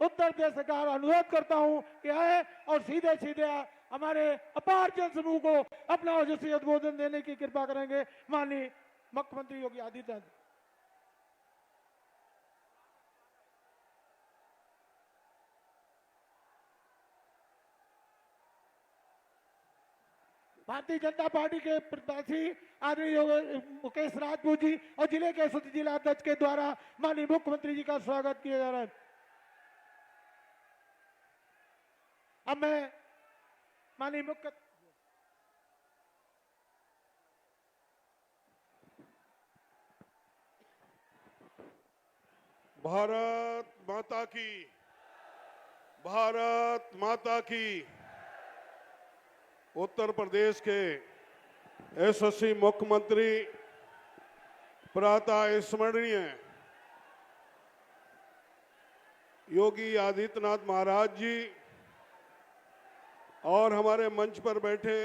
उत्तर प्रदेश सरकार अनुरोध करता हूं कि आए और सीधे सीधे हमारे अपार जन समूह को अपना ओजस्वी उद्बोधन देने की कृपा करेंगे माननीय मुख्यमंत्री योगी आदित्यनाथ। भारतीय जनता पार्टी के प्रत्याशी आदरणीय मुकेश राजपूत जी और जिले के सचिव जिला अध्यक्ष के द्वारा माननीय मुख्यमंत्री जी का स्वागत किया जा रहा है। अब मैं माननीय मुख्य भारत माता की, भारत माता की। उत्तर प्रदेश के यशस्वी मुख्यमंत्री प्रातः स्मरणीय योगी आदित्यनाथ महाराज जी और हमारे मंच पर बैठे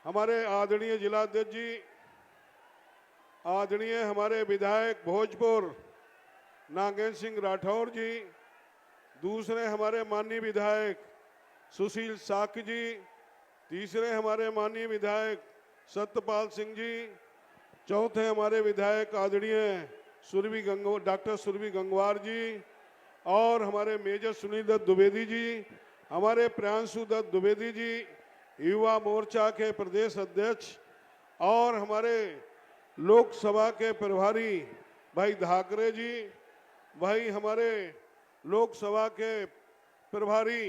हमारे आदरणीय जिलाध्यक्ष जी, आदरणीय हमारे विधायक भोजपुर नागेंद्र सिंह राठौर जी, दूसरे हमारे माननीय विधायक सुशील साक जी, तीसरे हमारे माननीय विधायक सत्यपाल सिंह जी, चौथे हमारे विधायक आदरणीय डॉक्टर सुरभि गंगवार जी और हमारे मेजर सुनील दत्त द्विवेदी जी, हमारे प्रियांशु दत्त द्विवेदी जी, युवा मोर्चा के प्रदेश अध्यक्ष और हमारे लोकसभा के प्रभारी भाई धाकरे जी, भाई हमारे लोकसभा के प्रभारी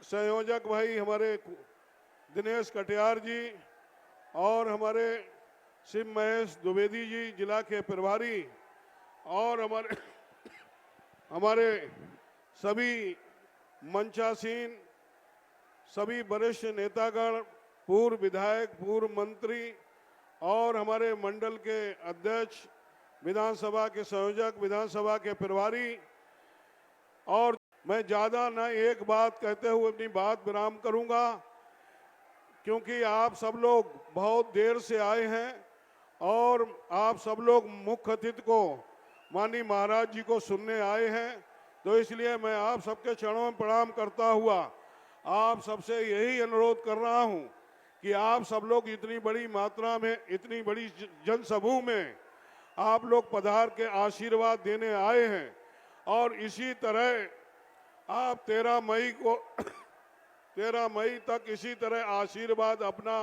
संयोजक भाई हमारे दिनेश कटियार जी और हमारे शिव महेश द्विवेदी जी जिला के प्रभारी और हमारे सभी मंचासीन सभी वरिष्ठ नेतागण, पूर्व विधायक, पूर्व मंत्री और हमारे मंडल के अध्यक्ष, विधानसभा के संयोजक, विधानसभा के प्रभारी। और मैं ज्यादा न एक बात कहते हुए अपनी बात विराम करूंगा, क्योंकि आप सब लोग बहुत देर से आए हैं और आप सब लोग मुख्य अतिथि को माननीय महाराज जी को सुनने आए हैं। तो इसलिए मैं आप सबके चरणों में प्रणाम करता हुआ आप सबसे यही अनुरोध कर रहा हूं कि आप सब लोग इतनी बड़ी मात्रा में, इतनी बड़ी जनसमूह में आप लोग पधार के आशीर्वाद देने आए हैं और इसी तरह आप 13 मई तक इसी तरह आशीर्वाद अपना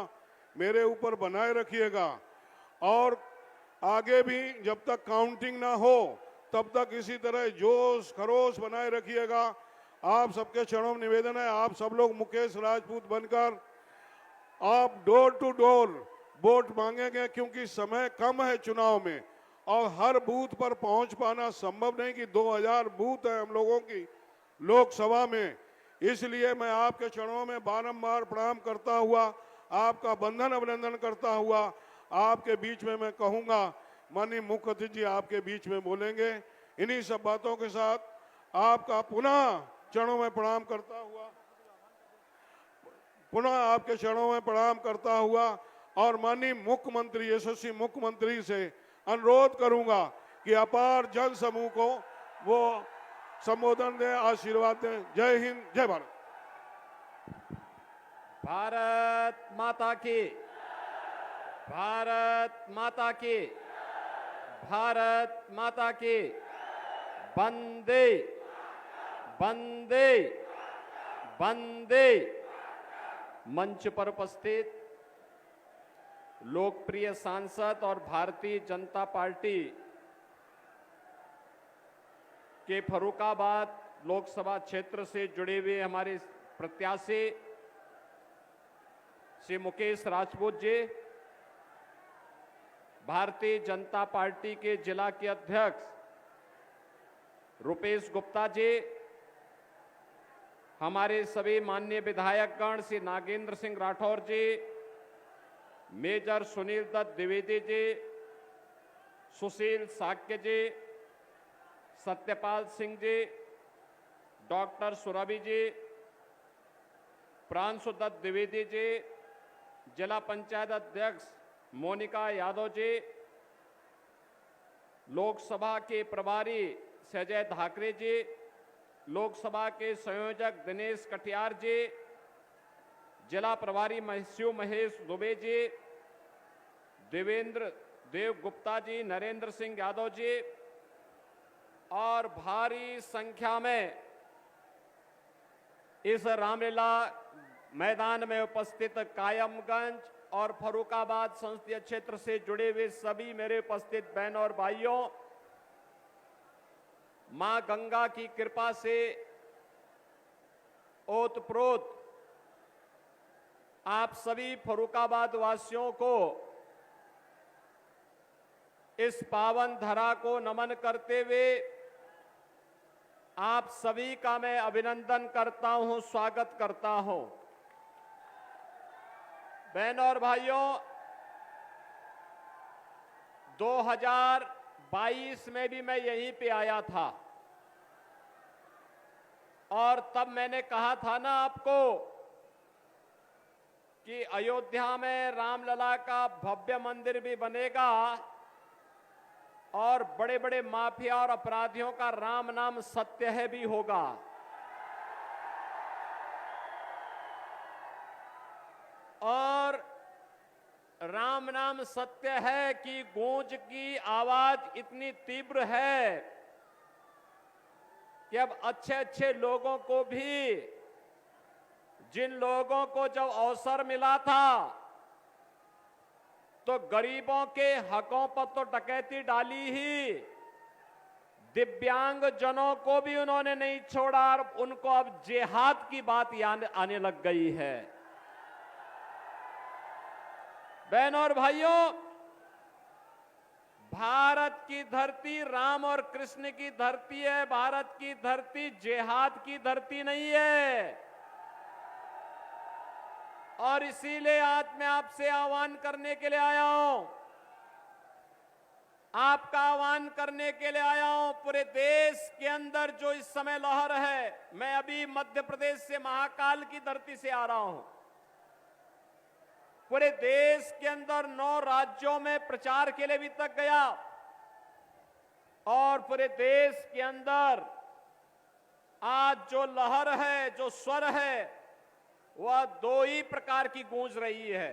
मेरे ऊपर बनाए रखिएगा और आगे भी जब तक काउंटिंग ना हो तब तक इसी तरह जोश खरोश बनाए रखिएगा। आप सबके चरणों में निवेदन है, आप सब लोग मुकेश राजपूत बनकर आप डोर टू डोर वोट मांगेंगे, क्योंकि समय कम है चुनाव में और हर बूथ पर पहुंच पाना संभव नहीं कि 2000 बूथ है हम लोगों की लोकसभा में। इसलिए मैं आपके चरणों में बारंबार प्रणाम करता हुआ, आपका बंधन अभिनंदन करता हुआ आपके बीच में मैं कहूंगा, माननीय मुख्य अतिथि जी आपके बीच में बोलेंगे। इन्हीं सब बातों के साथ आपका पुनः चरणों में प्रणाम करता हुआ, पुनः आपके चरणों में प्रणाम करता हुआ और माननीय मुख्यमंत्री, यशस्वी मुख्यमंत्री से अनुरोध करूंगा कि अपार जन समूह को वो संबोधन दें, आशीर्वाद दें। जय हिंद, जय भारत। भारत माता की, भारत माता की, भारत माता की। वंदे वंदे वंदे। मंच पर उपस्थित लोकप्रिय सांसद और भारतीय जनता पार्टी के फर्रुखाबाद लोकसभा क्षेत्र से जुड़े हुए हमारे प्रत्याशी श्री मुकेश राजपूत जी, भारतीय जनता पार्टी के जिला के अध्यक्ष रुपेश गुप्ता जी, हमारे सभी माननीय विधायकगण श्री नागेंद्र सिंह राठौर जी, मेजर सुनील दत्त द्विवेदी जी, सुशील साक्य जी, सत्यपाल सिंह जी, डॉक्टर सुरभि जी, प्रियांशु दत्त द्विवेदी जी, जिला पंचायत अध्यक्ष मोनिका यादव जी, लोकसभा के प्रभारी संजय धाकरे जी, लोकसभा के संयोजक दिनेश कटियार जी, जिला प्रभारी शिव महेश दुबे जी, देवेंद्र देव गुप्ता जी, नरेंद्र सिंह यादव जी और भारी संख्या में इस रामलीला मैदान में उपस्थित कायमगंज और फर्रुखाबाद संसदीय क्षेत्र से जुड़े हुए सभी मेरे उपस्थित बहनों और भाइयों, मां गंगा की कृपा से ओतप्रोत आप सभी फर्रुखाबाद वासियों को इस पावन धरा को नमन करते हुए आप सभी का मैं अभिनंदन करता हूं, स्वागत करता हूं। बहनों और भाइयों, 2022 में भी मैं यहीं पे आया था और तब मैंने कहा था ना आपको कि अयोध्या में रामलला का भव्य मंदिर भी बनेगा और बड़े बड़े माफिया और अपराधियों का राम नाम सत्य है भी होगा। और राम नाम सत्य है कि गूंज की आवाज इतनी तीव्र है कि अब अच्छे अच्छे लोगों को भी, जिन लोगों को जब अवसर मिला था तो गरीबों के हकों पर तो डकैती डाली ही, दिव्यांग जनों को भी उन्होंने नहीं छोड़ा और उनको अब जिहाद की बात आने लग गई है। बहनों और भाइयों, भारत की धरती राम और कृष्ण की धरती है, भारत की धरती जिहाद की धरती नहीं है। और इसीलिए आज मैं आपसे आह्वान करने के लिए आया हूं, आपका आह्वान करने के लिए आया हूं। पूरे देश के अंदर जो इस समय लहर है, मैं अभी मध्य प्रदेश से महाकाल की धरती से आ रहा हूं। पूरे देश के अंदर 9 राज्यों में प्रचार के लिए भी तक गया और पूरे देश के अंदर आज जो लहर है, जो स्वर है, वह 2 ही प्रकार की गूंज रही है।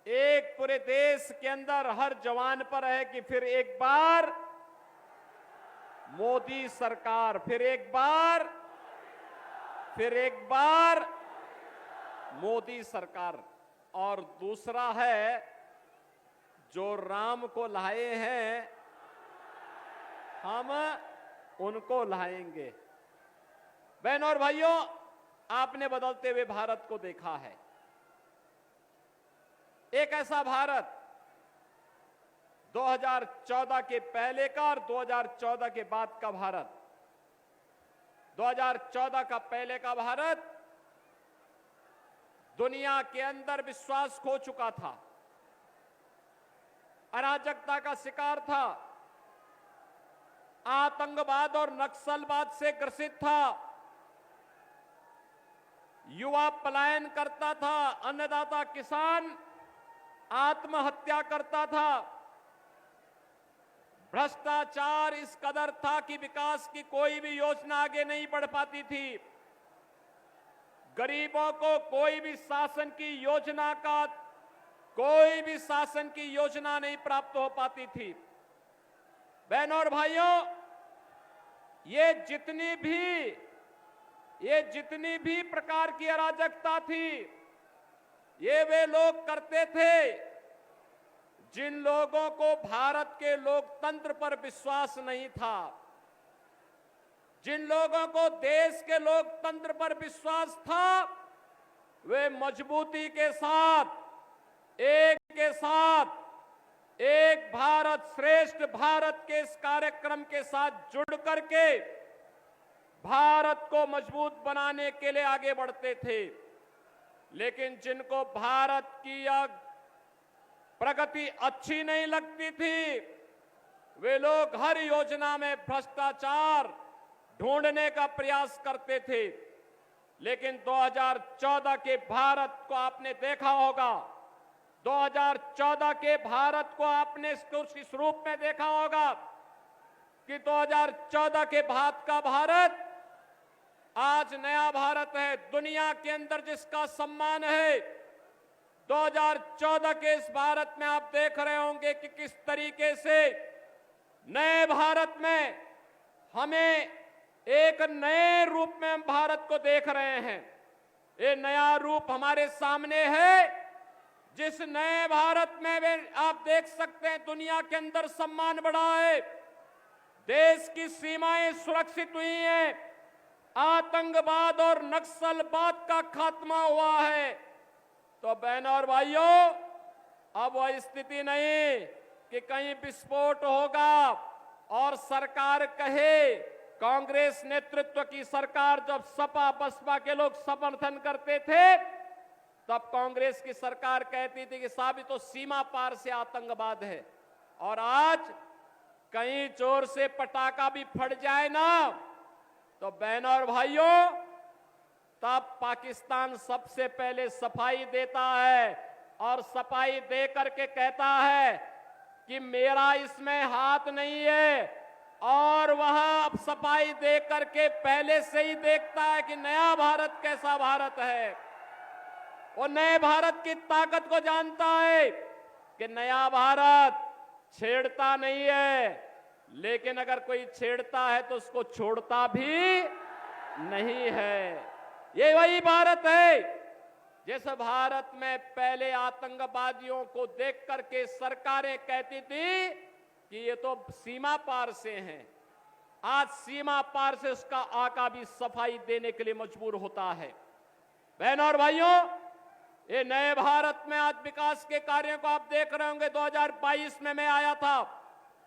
एक पूरे देश के अंदर हर जवान पर है कि फिर एक बार मोदी सरकार, फिर एक बार मोदी सरकार। और दूसरा है जो राम को लाए हैं हम उनको लाएंगे। बहनों और भाइयों, आपने बदलते हुए भारत को देखा है। एक ऐसा भारत 2014 के पहले का और 2014 के बाद का भारत। 2014 का पहले का भारत दुनिया के अंदर विश्वास खो चुका था, अराजकता का शिकार था, आतंकवाद और नक्सलवाद से ग्रसित था, युवा पलायन करता था, अन्नदाता किसान आत्महत्या करता था, भ्रष्टाचार इस कदर था कि विकास की कोई भी योजना आगे नहीं बढ़ पाती थी, गरीबों को कोई भी शासन की योजना नहीं प्राप्त हो पाती थी। बहनों और भाइयों, ये जितनी भी प्रकार की अराजकता थी, ये वे लोग करते थे जिन लोगों को भारत के लोकतंत्र पर विश्वास नहीं था, जिन लोगों को देश के लोकतंत्र पर विश्वास था, वे मजबूती के साथ एक भारत श्रेष्ठ भारत के इस कार्यक्रम के साथ जुड़ करके भारत को मजबूत बनाने के लिए आगे बढ़ते थे। लेकिन जिनको भारत की यह प्रगति अच्छी नहीं लगती थी, वे लोग हर योजना में भ्रष्टाचार ढूंढने का प्रयास करते थे। लेकिन 2014 के भारत को आपने देखा होगा, 2014 के भारत को आपने इस रूप में देखा होगा कि 2014 के बाद का भारत आज नया भारत है, दुनिया के अंदर जिसका सम्मान है। 2014 के इस भारत में आप देख रहे होंगे कि किस तरीके से नए भारत में हमें एक नए रूप में हम भारत को देख रहे हैं। ये नया रूप हमारे सामने है, जिस नए भारत में आप देख सकते हैं दुनिया के अंदर सम्मान बढ़ा है, देश की सीमाएं सुरक्षित हुई हैं, आतंकवाद और नक्सलवाद का खात्मा हुआ है। तो बहनों और भाइयों, अब वह स्थिति नहीं कि कहीं विस्फोट होगा और सरकार कहे, कांग्रेस नेतृत्व की सरकार जब सपा बसपा के लोग समर्थन करते थे तब कांग्रेस की सरकार कहती थी कि साहब ये तो सीमा पार से आतंकवाद है, और आज कहीं जोर से पटाखा भी फट जाए ना तो बहनों और भाइयों, तब पाकिस्तान सबसे पहले सफाई देता है और सफाई दे करके कहता है कि मेरा इसमें हाथ नहीं है, और वह अब सफाई दे करके पहले से ही देखता है कि नया भारत कैसा भारत है। वो नए भारत की ताकत को जानता है कि नया भारत छेड़ता नहीं है, लेकिन अगर कोई छेड़ता है तो उसको छोड़ता भी नहीं है। ये वही भारत है जिस भारत में पहले आतंकवादियों को देख करके सरकारें कहती थी कि ये तो सीमा पार से हैं। आज सीमा पार से उसका आका भी सफाई देने के लिए मजबूर होता है। बहनों और भाइयों, ये नए भारत में आज विकास के कार्यों को आप देख रहे होंगे। 2022 में मैं आया था,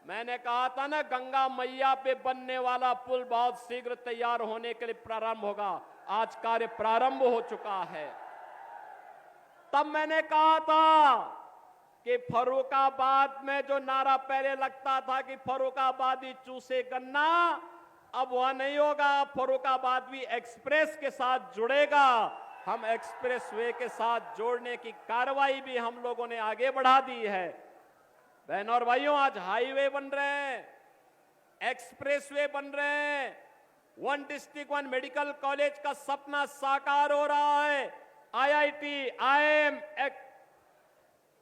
मैंने कहा था ना गंगा मैया पे बनने वाला पुल बहुत शीघ्र तैयार होने के लिए प्रारंभ होगा। आज कार्य प्रारंभ हो चुका है। तब मैंने कहा था कि फर्रुखाबाद में जो नारा पहले लगता था कि फर्रुखाबादी चूसे गन्ना, अब वह नहीं होगा। फर्रुखाबाद भी एक्सप्रेस के साथ जुड़ेगा। हम एक्सप्रेस वे के साथ जोड़ने की कार्रवाई भी हम लोगों ने आगे बढ़ा दी है। बहनों और भाइयों, आज हाईवे बन रहे हैं, एक्सप्रेस वे बन रहे हैं, one district one medical college का सपना साकार हो रहा है। IIT, IIM,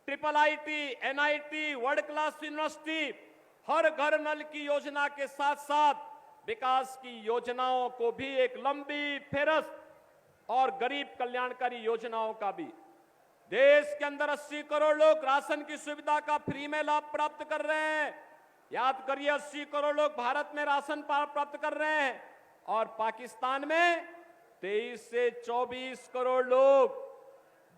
IIIT, NIT, world class university, हर घर नल की योजना के साथ साथ विकास की योजनाओं को भी एक लंबी फेरस्त और गरीब कल्याणकारी योजनाओं का भी। देश के अंदर 80 करोड़ लोग राशन की सुविधा का फ्री में लाभ प्राप्त कर रहे हैं। याद करिए, 80 करोड़ लोग भारत में राशन प्राप्त कर रहे हैं और पाकिस्तान में 23 से 24 करोड़ लोग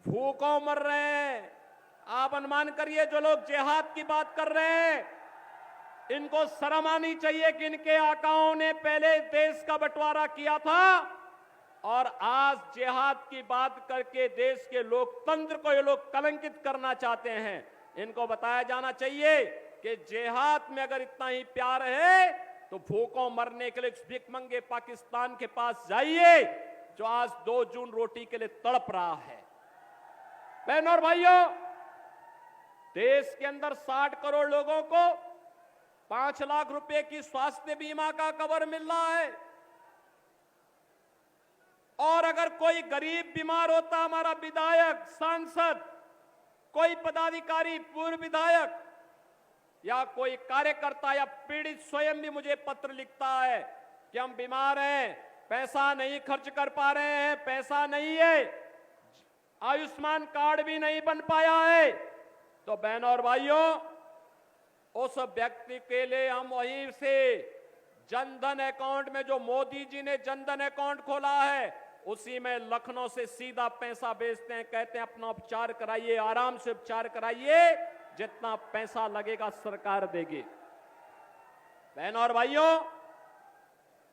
भूखों मर रहे हैं। आप अनुमान करिए, जो लोग जिहाद की बात कर रहे हैं, इनको शर्म आनी चाहिए कि इनके आकाओं ने पहले देश का बंटवारा किया था और आज जिहाद की बात करके देश के लोकतंत्र को ये लोग कलंकित करना चाहते हैं। इनको बताया जाना चाहिए कि जिहाद में अगर इतना ही प्यार है तो भूखों मरने के लिए भिखमंगे पाकिस्तान के पास जाइए, जो आज 2 जून रोटी के लिए तड़प रहा है। बहनों और भाइयों, देश के अंदर 60 करोड़ लोगों को 5 लाख रुपए की स्वास्थ्य बीमा का कवर मिल रहा है। और अगर कोई गरीब बीमार होता, हमारा विधायक, सांसद, कोई पदाधिकारी, पूर्व विधायक या कोई कार्यकर्ता या पीड़ित स्वयं भी मुझे पत्र लिखता है कि हम बीमार हैं, पैसा नहीं खर्च कर पा रहे हैं, पैसा नहीं है, आयुष्मान कार्ड भी नहीं बन पाया है, तो बहनों और भाइयों, उस व्यक्ति के लिए हम वहीं से जनधन अकाउंट में, जो मोदी जी ने जनधन अकाउंट खोला है, उसी में लखनऊ से सीधा पैसा भेजते हैं। कहते हैं अपना उपचार कराइए, आराम से उपचार कराइए, जितना पैसा लगेगा सरकार देगी। बहनों और भाइयों,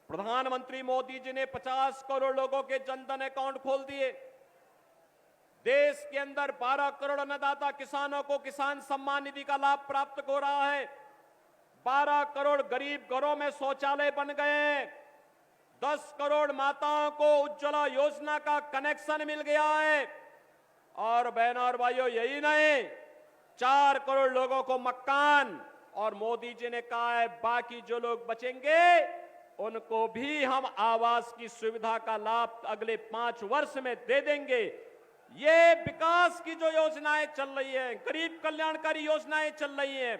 प्रधानमंत्री मोदी जी ने 50 करोड़ लोगों के जनधन अकाउंट खोल दिए। देश के अंदर 12 करोड़ अन्नदाता किसानों को किसान सम्मान निधि का लाभ प्राप्त हो रहा है। 12 करोड़ गरीब घरों में शौचालय बन गए हैं। 10 करोड़ माताओं को उज्ज्वला योजना का कनेक्शन मिल गया है। और बहनों और भाइयों, यही नहीं, 4 करोड़ लोगों को मकान और मोदी जी ने कहा है बाकी जो लोग बचेंगे उनको भी हम आवास की सुविधा का लाभ अगले 5 वर्ष में दे देंगे। ये विकास की जो योजनाएं चल रही है, गरीब कल्याणकारी योजनाएं चल रही हैं,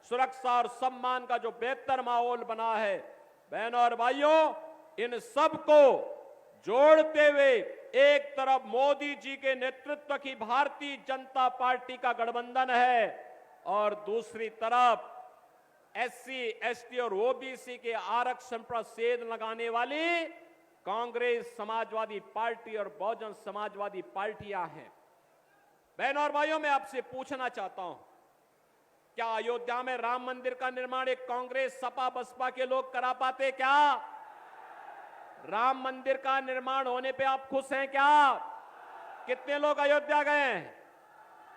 सुरक्षा और सम्मान का जो बेहतर माहौल बना है, बहनों और भाइयों, इन सब को जोड़ते हुए एक तरफ मोदी जी के नेतृत्व की भारतीय जनता पार्टी का गठबंधन है और दूसरी तरफ एससी, एसटी और ओबीसी के आरक्षण पर सेध लगाने वाली कांग्रेस, समाजवादी पार्टी और बहुजन समाजवादी पार्टियां हैं। बहनों और भाइयों, मैं आपसे पूछना चाहता हूं, क्या अयोध्या में राम मंदिर का निर्माण एक कांग्रेस, सपा, बसपा के लोग करा पाते क्या? राम मंदिर का निर्माण होने पे आप खुश हैं क्या? कितने लोग अयोध्या गए हैं?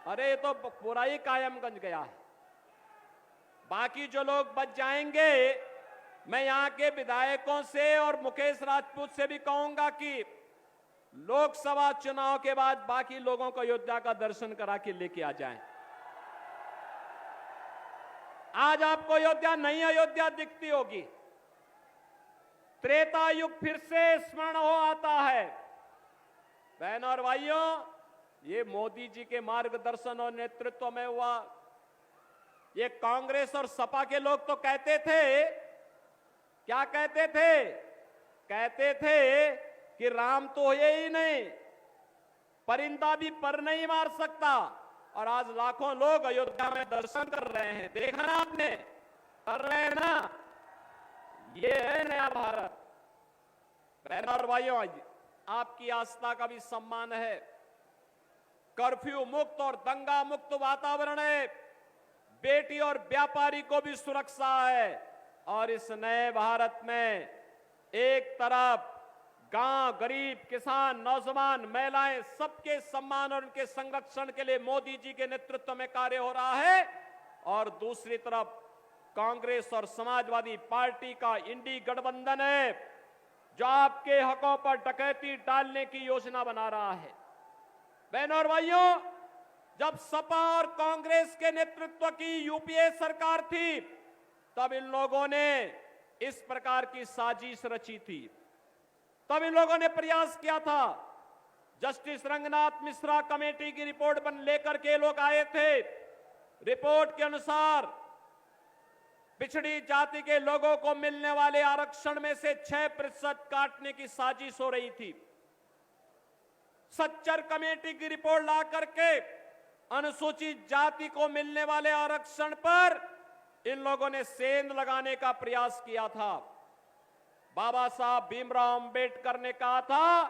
अरे ये तो पूरा ही कायमगंज गया है। बाकी जो लोग बच जाएंगे, मैं यहां के विधायकों से और मुकेश राजपूत से भी कहूंगा कि लोकसभा चुनाव के बाद बाकी लोगों को अयोध्या का दर्शन करा के लेके आ जाएं। आज आपको अयोध्या नई अयोध्या दिखती होगी। त्रेता युग फिर से स्मरण हो आता है। बहनों और भाइयों, ये मोदी जी के मार्गदर्शन और नेतृत्व में हुआ। ये कांग्रेस और सपा के लोग तो कहते थे, क्या कहते थे? कहते थे कि राम तो है ही नहीं, परिंदा भी पर नहीं मार सकता। और आज लाखों लोग अयोध्या में दर्शन कर रहे हैं। देखा ना आपने? कर रहे हैं ना? ये है नया भारत। बहनों और भाइयों, आपकी आस्था का भी सम्मान है। कर्फ्यू मुक्त और दंगा मुक्त वातावरण है। बेटी और व्यापारी को भी सुरक्षा है। और इस नए भारत में एक तरफ गांव, गरीब, किसान, नौजवान, महिलाएं, सबके सम्मान और उनके संरक्षण के लिए मोदी जी के नेतृत्व में कार्य हो रहा है, और दूसरी तरफ कांग्रेस और समाजवादी पार्टी का इंडी गठबंधन है जो आपके हकों पर डकैती डालने की योजना बना रहा है। बहनों और भाइयों, जब सपा और कांग्रेस के नेतृत्व की यूपीए सरकार थी, तब इन लोगों ने इस प्रकार की साजिश रची थी। तब इन लोगों ने प्रयास किया था। जस्टिस रंगनाथ मिश्रा कमेटी की रिपोर्ट बन लेकर के लोग आए थे। रिपोर्ट के अनुसार पिछड़ी जाति के लोगों को मिलने वाले आरक्षण में से 6% काटने की साजिश हो रही थी। सच्चर कमेटी की रिपोर्ट ला करके अनुसूचित जाति को मिलने वाले आरक्षण पर इन लोगों ने सेंध लगाने का प्रयास किया था। बाबा साहब भीमराव अंबेडकर ने कहा था,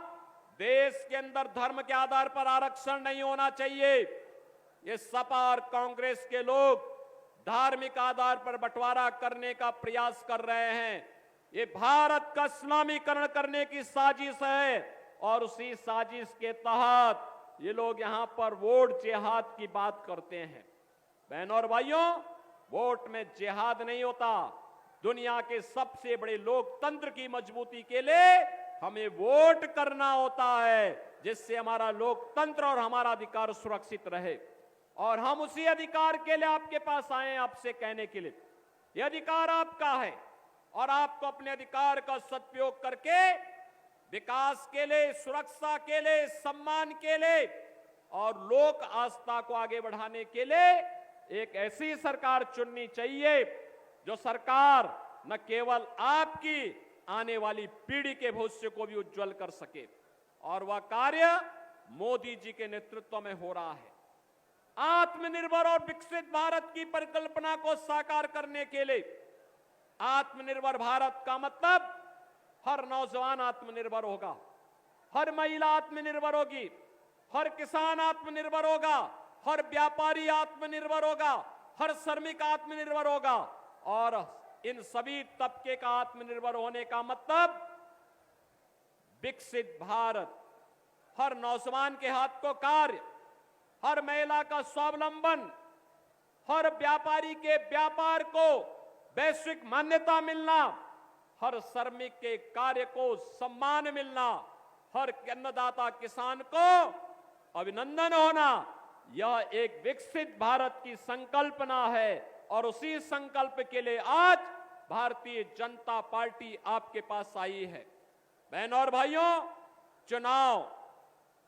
देश के अंदर धर्म के आधार पर आरक्षण नहीं होना चाहिए। ये सपा और कांग्रेस के लोग धार्मिक आधार पर बंटवारा करने का प्रयास कर रहे हैं। ये भारत का इस्लामीकरण करने की साजिश है, और उसी साजिश के तहत ये लोग यहां पर वोट जिहाद की बात करते हैं। बहनों और भाइयों, वोट में जिहाद नहीं होता। दुनिया के सबसे बड़े लोकतंत्र की मजबूती के लिए हमें वोट करना होता है, जिससे हमारा लोकतंत्र और हमारा अधिकार सुरक्षित रहे। और हम उसी अधिकार के लिए आपके पास आए हैं, आपसे कहने के लिए यह अधिकार आपका है, और आपको अपने अधिकार का सदुपयोग करके विकास के लिए, सुरक्षा के लिए, सम्मान के लिए और लोक आस्था को आगे बढ़ाने के लिए एक ऐसी सरकार चुननी चाहिए जो सरकार न केवल आपकी आने वाली पीढ़ी के भविष्य को भी उज्जवल कर सके। और वह कार्य मोदी जी के नेतृत्व में हो रहा है। आत्मनिर्भर और विकसित भारत की परिकल्पना को साकार करने के लिए, आत्मनिर्भर भारत का मतलब हर नौजवान आत्मनिर्भर होगा, हर महिला आत्मनिर्भर होगी, हर किसान आत्मनिर्भर होगा, हर व्यापारी आत्मनिर्भर होगा, हर श्रमिक आत्मनिर्भर होगा। और इन सभी तबके का आत्मनिर्भर होने का मतलब विकसित भारत, हर नौजवान के हाथ को कार्य, हर महिला का स्वावलंबन, हर व्यापारी के व्यापार को वैश्विक मान्यता मिलना, हर श्रमिक के कार्य को सम्मान मिलना, हर अन्नदाता किसान को अभिनंदन होना। यह एक विकसित भारत की संकल्पना है। और उसी संकल्प के लिए आज भारतीय जनता पार्टी आपके पास आई है। बहनों और भाइयों, चुनाव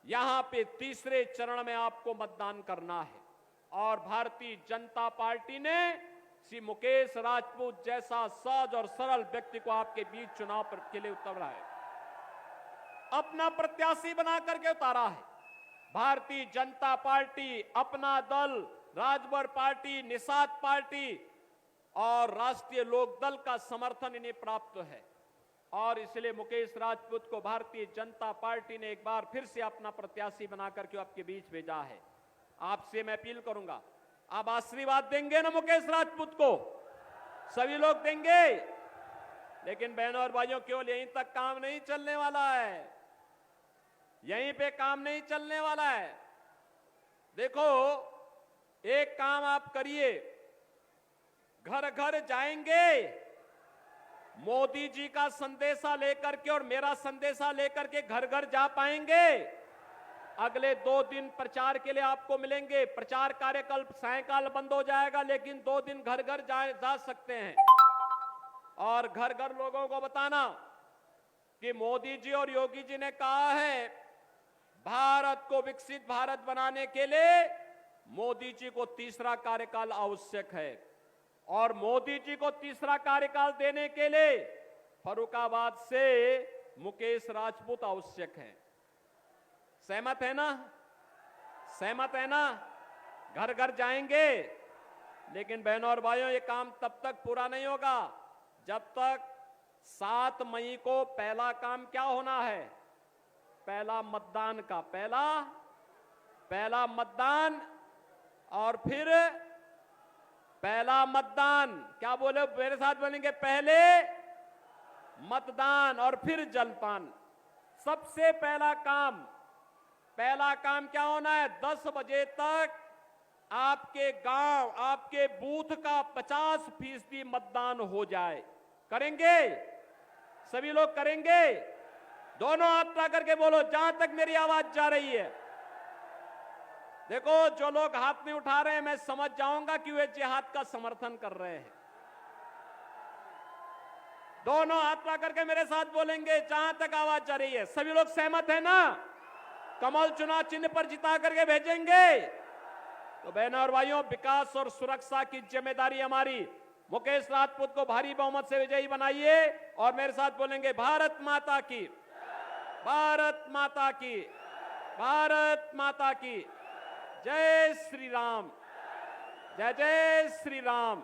यहां पे तीसरे चरण में आपको मतदान करना है और भारतीय जनता पार्टी ने श्री मुकेश राजपूत जैसा सहज और सरल व्यक्ति को आपके बीच चुनाव के लिए उतारा है, अपना प्रत्याशी बना करके उतारा है। भारतीय जनता पार्टी, अपना दल, राजभर पार्टी, निषाद पार्टी और राष्ट्रीय लोकदल का समर्थन इन्हें प्राप्त है और इसलिए मुकेश राजपूत को भारतीय जनता पार्टी ने एक बार फिर से अपना प्रत्याशी बनाकर के आपके बीच भेजा है। आपसे मैं अपील करूंगा, आप आशीर्वाद देंगे ना मुकेश राजपूत को? सभी लोग देंगे। लेकिन बहनों और भाइयों, केवल यहीं तक काम नहीं चलने वाला है, यहीं पे काम नहीं चलने वाला है। देखो, एक काम आप करिए, घर घर जाएंगे, मोदी जी का संदेशा लेकर के और मेरा संदेशा लेकर के घर घर जा पाएंगे? अगले 2 दिन प्रचार के लिए आपको मिलेंगे। प्रचार कार्यकाल सायकाल बंद हो जाएगा, लेकिन 2 दिन घर घर जा सकते हैं और घर घर लोगों को बताना कि मोदी जी और योगी जी ने कहा है भारत को विकसित भारत बनाने के लिए मोदी जी को तीसरा कार्यकाल आवश्यक है और मोदी जी को तीसरा कार्यकाल देने के लिए फर्रुखाबाद से मुकेश राजपूत आवश्यक है। सहमत है ना? सहमत है ना? घर घर जाएंगे, लेकिन बहनों और भाइयों, ये काम तब तक पूरा नहीं होगा जब तक 7 मई को पहला काम क्या होना है? पहला मतदान का पहला मतदान और फिर पहला मतदान, क्या बोले मेरे साथ बोलेंगे? पहले मतदान और फिर जलपान। सबसे पहला काम क्या होना है? 10 बजे तक आपके गांव, आपके बूथ का 50% मतदान हो जाए। करेंगे? सभी लोग करेंगे? दोनों हाथ ला करके बोलो जहां तक मेरी आवाज जा रही है। देखो, जो लोग हाथ नहीं उठा रहे हैं, मैं समझ जाऊंगा कि वे जिहाद का समर्थन कर रहे हैं। दोनों हाथ ला करके मेरे साथ बोलेंगे जहां तक आवाज जा रही है। सभी लोग सहमत है ना? कमल चुनाव चिन्ह पर जिता करके भेजेंगे। तो बहनों और भाइयों, विकास और सुरक्षा की जिम्मेदारी हमारी। मुकेश राजपूत को भारी बहुमत से विजयी बनाइए और मेरे साथ बोलेंगे भारत माता की, भारत माता की, भारत माता की। जय श्री राम, जय जय श्री राम।